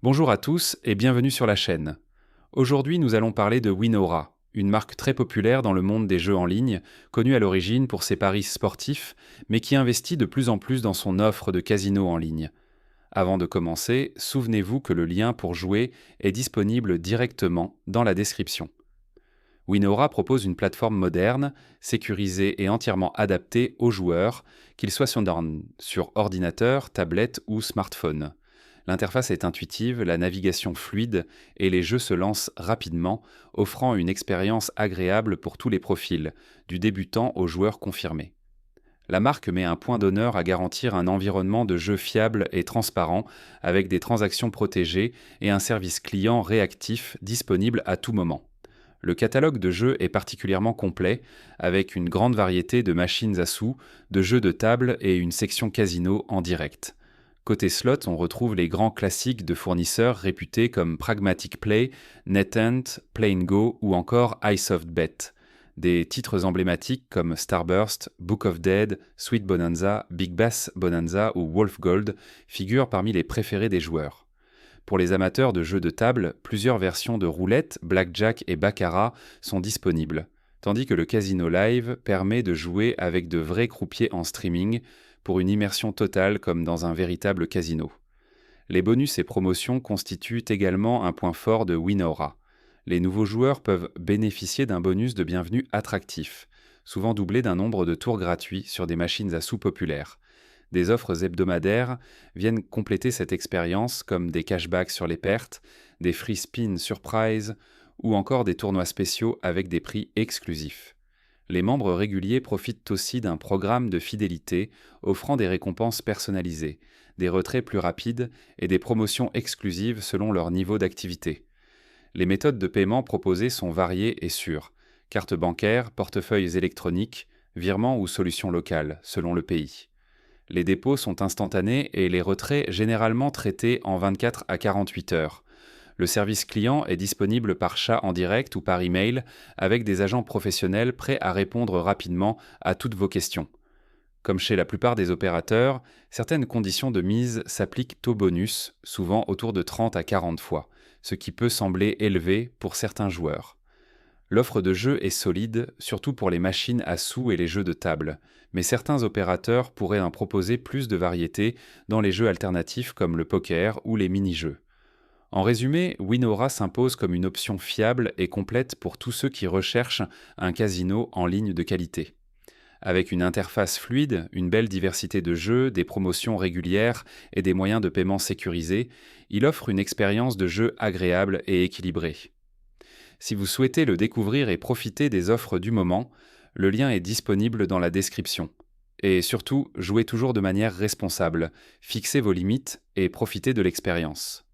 Bonjour à tous et bienvenue sur la chaîne. Aujourd'hui, nous allons parler de Winora, une marque très populaire dans le monde des jeux en ligne, connue à l'origine pour ses paris sportifs, mais qui investit de plus en plus dans son offre de casino en ligne. Avant de commencer, souvenez-vous que le lien pour jouer est disponible directement dans la description. Winora propose une plateforme moderne, sécurisée et entièrement adaptée aux joueurs, qu'ils soient sur ordinateur, tablette ou smartphone. L'interface est intuitive, la navigation fluide et les jeux se lancent rapidement, offrant une expérience agréable pour tous les profils, du débutant au joueur confirmé. La marque met un point d'honneur à garantir un environnement de jeu fiable et transparent, avec des transactions protégées et un service client réactif disponible à tout moment. Le catalogue de jeux est particulièrement complet, avec une grande variété de machines à sous, de jeux de table et une section casino en direct. Côté slot, on retrouve les grands classiques de fournisseurs réputés comme Pragmatic Play, NetEnt, Play and Go ou encore iSoftBet. Des titres emblématiques comme Starburst, Book of Dead, Sweet Bonanza, Big Bass Bonanza ou Wolf Gold figurent parmi les préférés des joueurs. Pour les amateurs de jeux de table, plusieurs versions de roulette, blackjack et baccarat sont disponibles, tandis que le casino live permet de jouer avec de vrais croupiers en streaming pour une immersion totale comme dans un véritable casino. Les bonus et promotions constituent également un point fort de Winora. Les nouveaux joueurs peuvent bénéficier d'un bonus de bienvenue attractif, souvent doublé d'un nombre de tours gratuits sur des machines à sous populaires. Des offres hebdomadaires viennent compléter cette expérience comme des cashbacks sur les pertes, des free spins surprise ou encore des tournois spéciaux avec des prix exclusifs. Les membres réguliers profitent aussi d'un programme de fidélité offrant des récompenses personnalisées, des retraits plus rapides et des promotions exclusives selon leur niveau d'activité. Les méthodes de paiement proposées sont variées et sûres: carte bancaire, portefeuilles électroniques, virements ou solutions locales, selon le pays. Les dépôts sont instantanés et les retraits généralement traités en 24 à 48 heures. Le service client est disponible par chat en direct ou par email avec des agents professionnels prêts à répondre rapidement à toutes vos questions. Comme chez la plupart des opérateurs, certaines conditions de mise s'appliquent au bonus, souvent autour de 30 à 40 fois, ce qui peut sembler élevé pour certains joueurs. L'offre de jeux est solide, surtout pour les machines à sous et les jeux de table, mais certains opérateurs pourraient en proposer plus de variété dans les jeux alternatifs comme le poker ou les mini-jeux. En résumé, Winora s'impose comme une option fiable et complète pour tous ceux qui recherchent un casino en ligne de qualité. Avec une interface fluide, une belle diversité de jeux, des promotions régulières et des moyens de paiement sécurisés, il offre une expérience de jeu agréable et équilibrée. Si vous souhaitez le découvrir et profiter des offres du moment, le lien est disponible dans la description. Et surtout, jouez toujours de manière responsable, fixez vos limites et profitez de l'expérience.